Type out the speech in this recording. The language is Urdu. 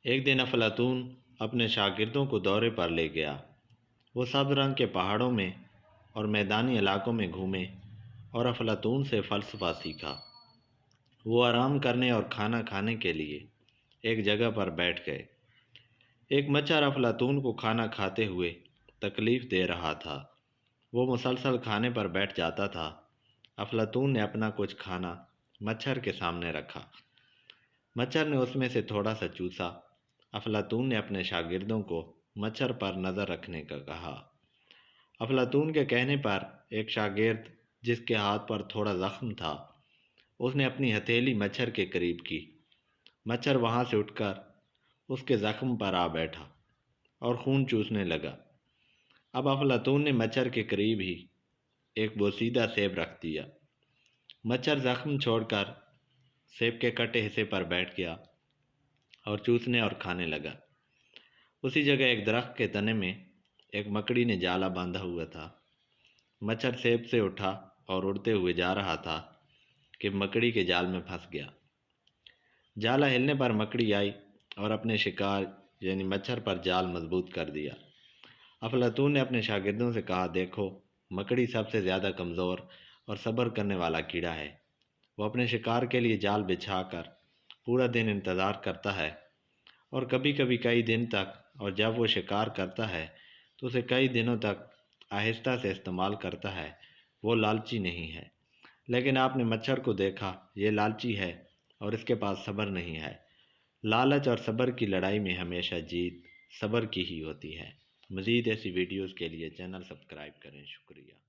ایک دن افلاطون اپنے شاگردوں کو دورے پر لے گیا۔ وہ سب رنگ کے پہاڑوں میں اور میدانی علاقوں میں گھومے اور افلاطون سے فلسفہ سیکھا۔ وہ آرام کرنے اور کھانا کھانے کے لیے ایک جگہ پر بیٹھ گئے۔ ایک مچھر افلاطون کو کھانا کھاتے ہوئے تکلیف دے رہا تھا۔ وہ مسلسل کھانے پر بیٹھ جاتا تھا۔ افلاطون نے اپنا کچھ کھانا مچھر کے سامنے رکھا۔ مچھر نے اس میں سے تھوڑا سا چوسا۔ افلاطون نے اپنے شاگردوں کو مچھر پر نظر رکھنے کا کہا۔ افلاطون کے کہنے پر ایک شاگرد جس کے ہاتھ پر تھوڑا زخم تھا، اس نے اپنی ہتھیلی مچھر کے قریب کی۔ مچھر وہاں سے اٹھ کر اس کے زخم پر آ بیٹھا اور خون چوسنے لگا۔ اب افلاطون نے مچھر کے قریب ہی ایک بوسیدہ سیب رکھ دیا۔ مچھر زخم چھوڑ کر سیب کے کٹے حصے پر بیٹھ گیا اور چوسنے اور کھانے لگا۔ اسی جگہ ایک درخت کے تنے میں ایک مکڑی نے جالا باندھا ہوا تھا۔ مچھر سیب سے اٹھا اور اڑتے ہوئے جا رہا تھا کہ مکڑی کے جال میں پھنس گیا۔ جالا ہلنے پر مکڑی آئی اور اپنے شکار یعنی مچھر پر جال مضبوط کر دیا۔ افلاطون نے اپنے شاگردوں سے کہا، دیکھو، مکڑی سب سے زیادہ کمزور اور صبر کرنے والا کیڑا ہے۔ وہ اپنے شکار کے لیے جال بچھا کر پورا دن انتظار کرتا ہے اور کبھی کبھی کئی دن تک، اور جب وہ شکار کرتا ہے تو اسے کئی دنوں تک آہستہ سے استعمال کرتا ہے۔ وہ لالچی نہیں ہے۔ لیکن آپ نے مچھر کو دیکھا، یہ لالچی ہے اور اس کے پاس صبر نہیں ہے۔ لالچ اور صبر کی لڑائی میں ہمیشہ جیت صبر کی ہی ہوتی ہے۔ مزید ایسی ویڈیوز کے لیے چینل سبسکرائب کریں۔ شکریہ۔